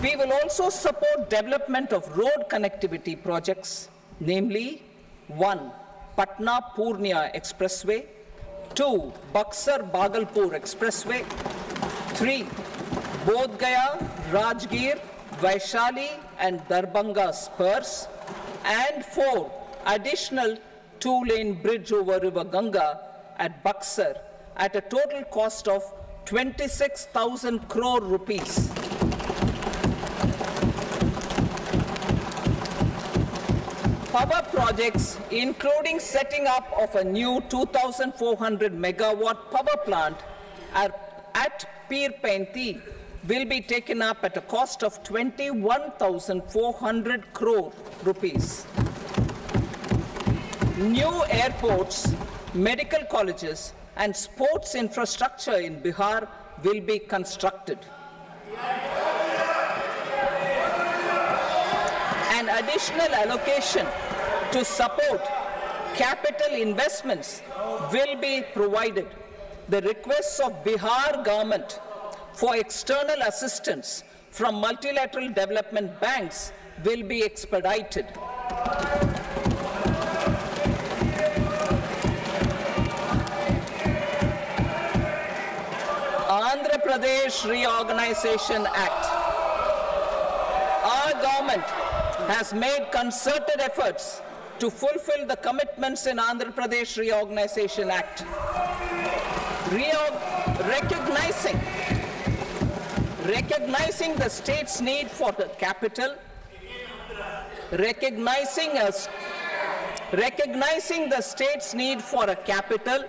We will also support development of road connectivity projects, namely 1. Patna-Purnia Expressway, 2. Buxar-Bhagalpur Expressway, 3. Bodh Gaya, Rajgir, Vaishali and Darbhanga spurs, and 4. Additional 2-lane bridge over River Ganga at Buxar at a total cost of 26,000 crore rupees. Power projects, including setting up of a new 2,400 megawatt power plant at Pir Painti, will be taken up at a cost of 21,400 crore rupees. New airports, medical colleges, and sports infrastructure in Bihar will be constructed. An additional allocation to support capital investments will be provided. The requests of Bihar government for external assistance from multilateral development banks will be expedited. Andhra Pradesh Reorganization Act. Our government has made concerted efforts to fulfill the commitments in Andhra Pradesh Reorganization Act. Recognizing the state's need for the capital, recognizing the state's need for a capital,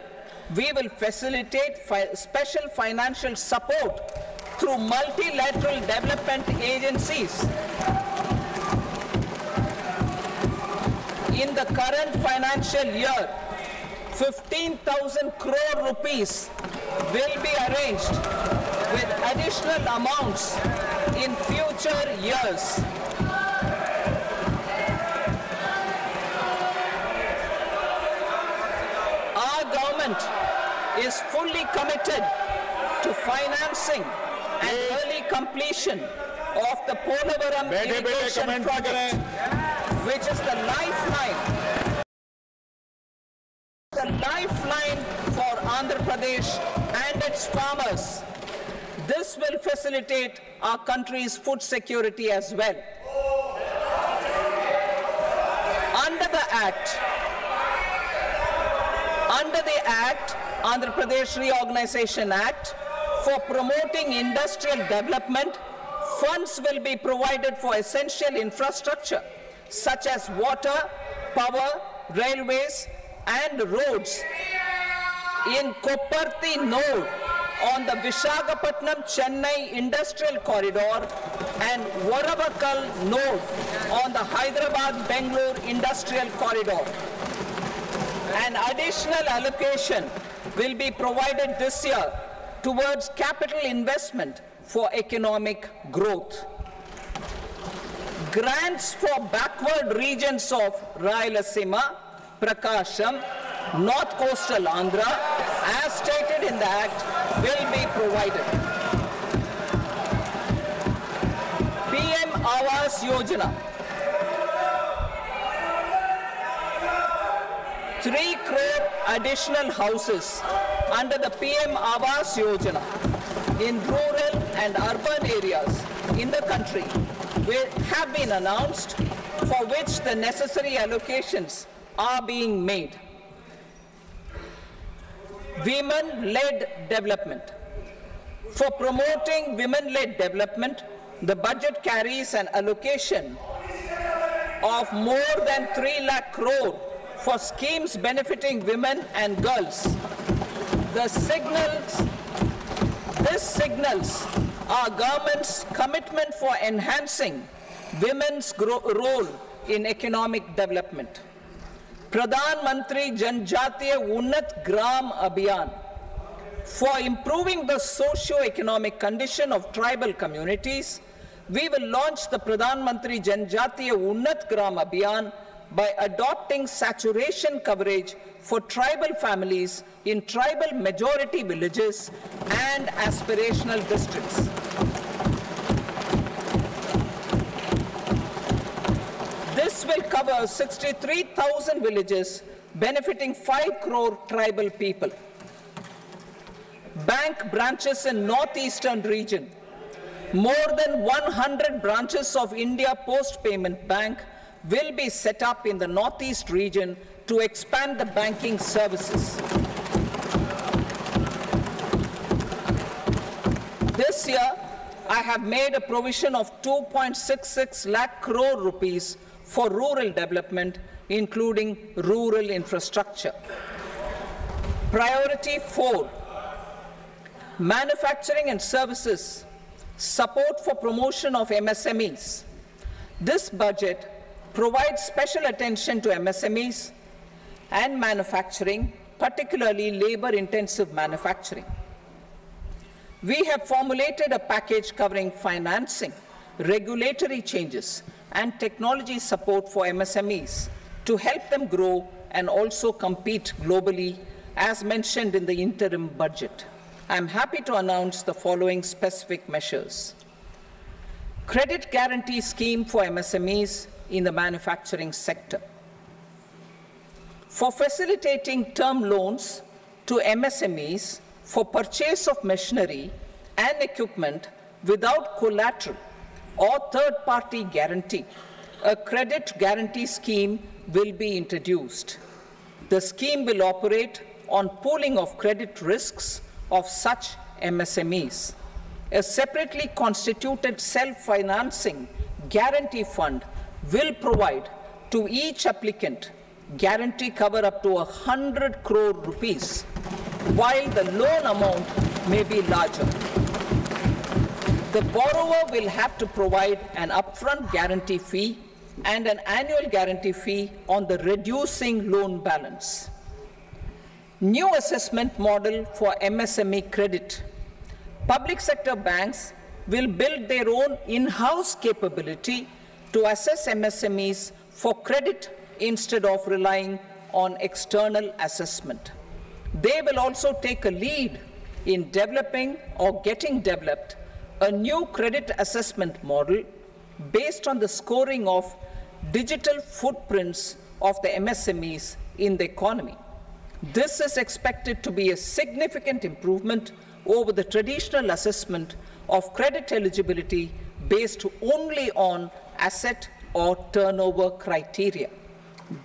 we will facilitate special financial support through multilateral development agencies. In the current financial year, 15,000 crore rupees will be arranged with additional amounts in future years. Our government is fully committed to financing and early completion of the Polavaram irrigation project, which is the lifeline for Andhra Pradesh and its farmers. This will facilitate our country's food security as well. Under the Act, Andhra Pradesh Reorganization Act, for promoting industrial development, funds will be provided for essential infrastructure such as water, power, railways, and roads. In Kopparthi node on the Visakhapatnam-Chennai Industrial Corridor and Varavakal node on the Hyderabad-Bengaluru Industrial Corridor. An additional allocation will be provided this year towards capital investment for economic growth. Grants for backward regions of Rayalaseema, Prakasham, North Coastal Andhra, as stated in the Act, will be provided. PM Awas Yojana. 3 crore additional houses under the PM Awas Yojana in rural and urban areas in the country have been announced, for which the necessary allocations are being made. Women-led development. For promoting women-led development, the budget carries an allocation of more than 3 lakh crore for schemes benefiting women and girls. This signals our government's commitment for enhancing women's role in economic development. Pradhan Mantri Janjatiya Unnat Gram Abhiyan. For improving the socio-economic condition of tribal communities, we will launch the Pradhan Mantri Janjatiya Unnat Gram Abhiyan by adopting saturation coverage for tribal families in tribal majority villages and aspirational districts. This will cover 63,000 villages, benefiting 5 crore tribal people. Bank branches in northeastern region. More than 100 branches of India Post Payment Bank will be set up in the northeast region to expand the banking services. This year, I have made a provision of 2.66 lakh crore rupees for rural development, including rural infrastructure. Priority 4, manufacturing and services, support for promotion of MSMEs. This budget provides special attention to MSMEs and manufacturing, particularly labor-intensive manufacturing. We have formulated a package covering financing, regulatory changes, and technology support for MSMEs to help them grow and also compete globally, as mentioned in the interim budget. I am happy to announce the following specific measures. Credit guarantee scheme for MSMEs in the manufacturing sector. For facilitating term loans to MSMEs for purchase of machinery and equipment without collateral or third-party guarantee, a credit guarantee scheme will be introduced. The scheme will operate on pooling of credit risks of such MSMEs. A separately constituted self-financing guarantee fund will provide to each applicant guarantee cover up to 100 crore rupees, while the loan amount may be larger. The borrower will have to provide an upfront guarantee fee and an annual guarantee fee on the reducing loan balance. New assessment model for MSME credit. Public sector banks will build their own in-house capability to assess MSMEs for credit instead of relying on external assessment. They will also take a lead in developing or getting developed a new credit assessment model based on the scoring of digital footprints of the MSMEs in the economy. This is expected to be a significant improvement over the traditional assessment of credit eligibility based only on asset or turnover criteria.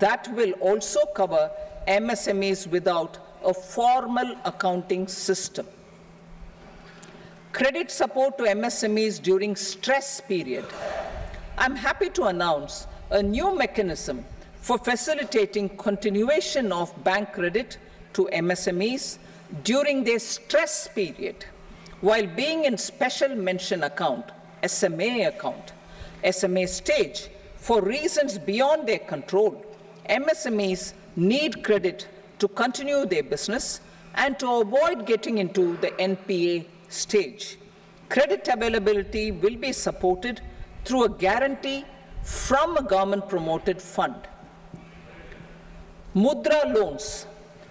That will also cover MSMEs without a formal accounting system. Credit support to MSMEs during stress period. I'm happy to announce a new mechanism for facilitating continuation of bank credit to MSMEs during their stress period while being in special mention account, SMA stage, for reasons beyond their control. MSMEs need credit to continue their business and to avoid getting into the NPA stage. Credit availability will be supported through a guarantee from a government-promoted fund. Mudra loans.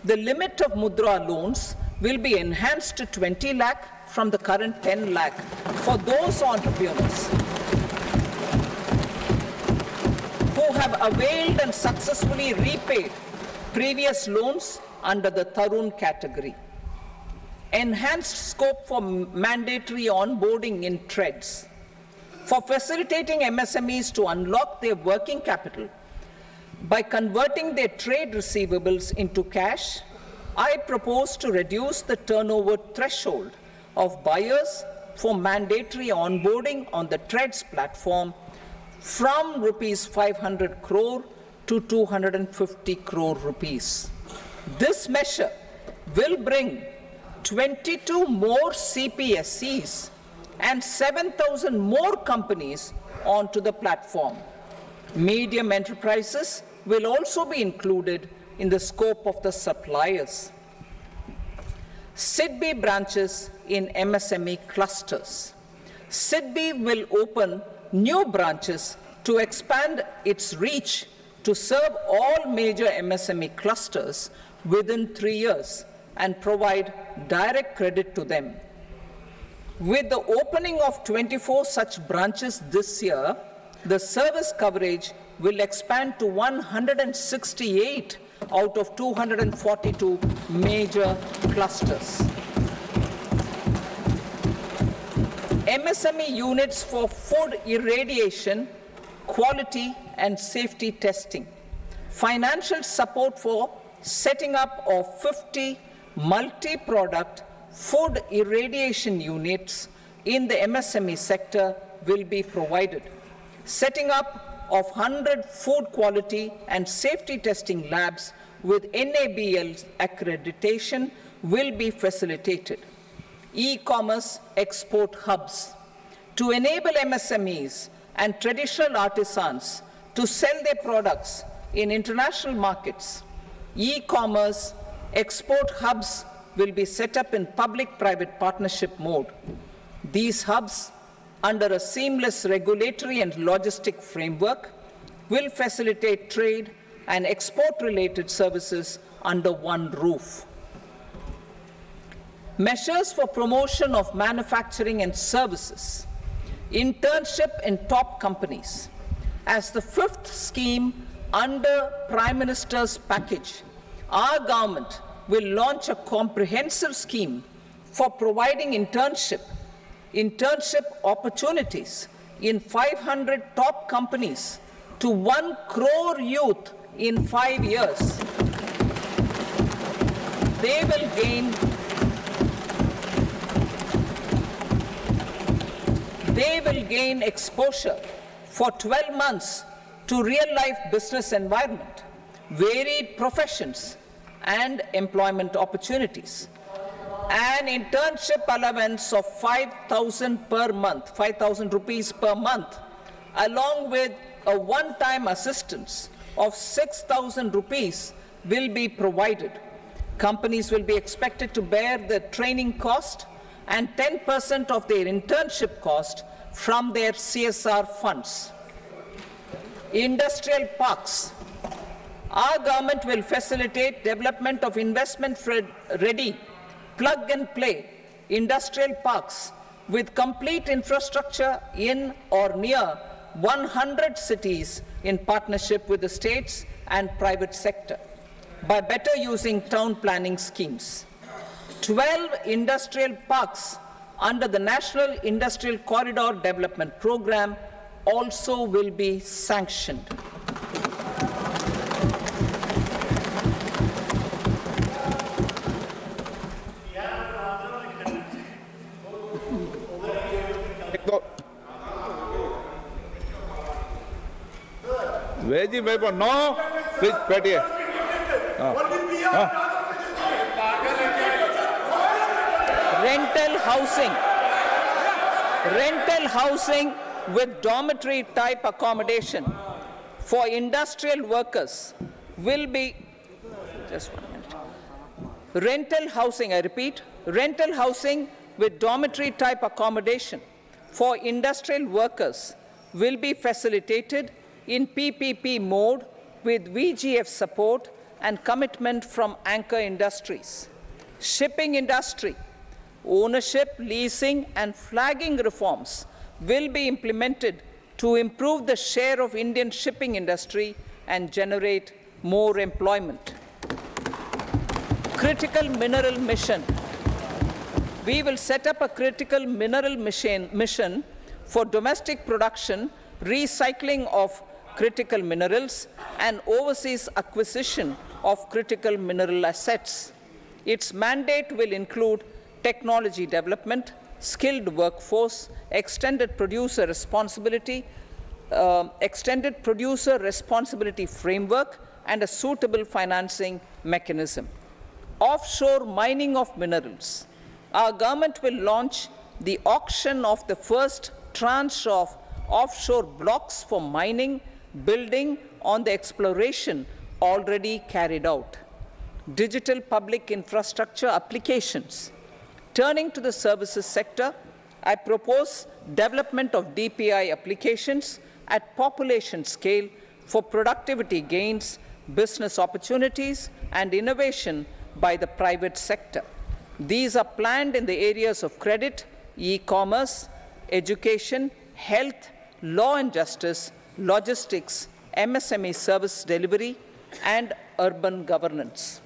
The limit of Mudra loans will be enhanced to 20 lakh from the current 10 lakh for those entrepreneurs who have availed and successfully repaid previous loans under the Tarun category. Enhanced scope for mandatory onboarding in trades. For facilitating MSMEs to unlock their working capital by converting their trade receivables into cash, I propose to reduce the turnover threshold of buyers for mandatory onboarding on the trades platform from rupees 500 crore to 250 crore rupees. This measure will bring 22 more CPSCs and 7,000 more companies onto the platform. Medium enterprises will also be included in the scope of the suppliers. SIDBI branches in MSME clusters. SIDBI will open new branches to expand its reach to serve all major MSME clusters within 3 years and provide direct credit to them. With the opening of 24 such branches this year, the service coverage will expand to 168 out of 242 major clusters. MSME units for food irradiation, quality and safety testing. Financial support for setting up of 50 multi-product food irradiation units in the MSME sector will be provided. Setting up of 100 food quality and safety testing labs with NABL accreditation will be facilitated. E-commerce export hubs. To enable MSMEs and traditional artisans to sell their products in international markets, e-commerce export hubs will be set up in public-private partnership mode. These hubs, under a seamless regulatory and logistic framework, will facilitate trade and export-related services under one roof. Measures for promotion of manufacturing and services. Internship in top companies. As the fifth scheme under Prime Minister's package, our government will launch a comprehensive scheme for providing internship opportunities in 500 top companies to 1 crore youth in 5 years. They will gain exposure for 12 months to real-life business environment, varied professions, and employment opportunities. An internship allowance of 5,000 per month, 5,000 rupees per month, along with a one-time assistance of 6,000 rupees will be provided. Companies will be expected to bear the training cost and 10% of their internship cost from their CSR funds. Industrial parks. Our government will facilitate development of investment-ready, plug-and-play industrial parks with complete infrastructure in or near 100 cities in partnership with the states and private sector by better using town planning schemes. 12 industrial parks under the National Industrial Corridor Development Program also will be sanctioned. Veggie paper, no. Please, Patty. Rental housing with dormitory type accommodation for industrial workers will be, just 1 minute. Rental housing, I repeat, rental housing with dormitory type accommodation for industrial workers will be facilitated in PPP mode with VGF support and commitment from anchor industries. Shipping industry, ownership, leasing and flagging reforms will be implemented to improve the share of Indian shipping industry and generate more employment. Critical mineral mission. We will set up a critical mineral mission for domestic production, recycling of critical minerals and overseas acquisition of critical mineral assets. Its mandate will include technology development, skilled workforce, extended producer responsibility framework, and a suitable financing mechanism. Offshore mining of minerals. Our government will launch the auction of the first tranche of offshore blocks for mining, building on the exploration already carried out. Digital public infrastructure applications. Turning to the services sector, I propose development of DPI applications at population scale for productivity gains, business opportunities, and innovation by the private sector. These are planned in the areas of credit, e-commerce, education, health, law and justice, logistics, MSME service delivery, and urban governance.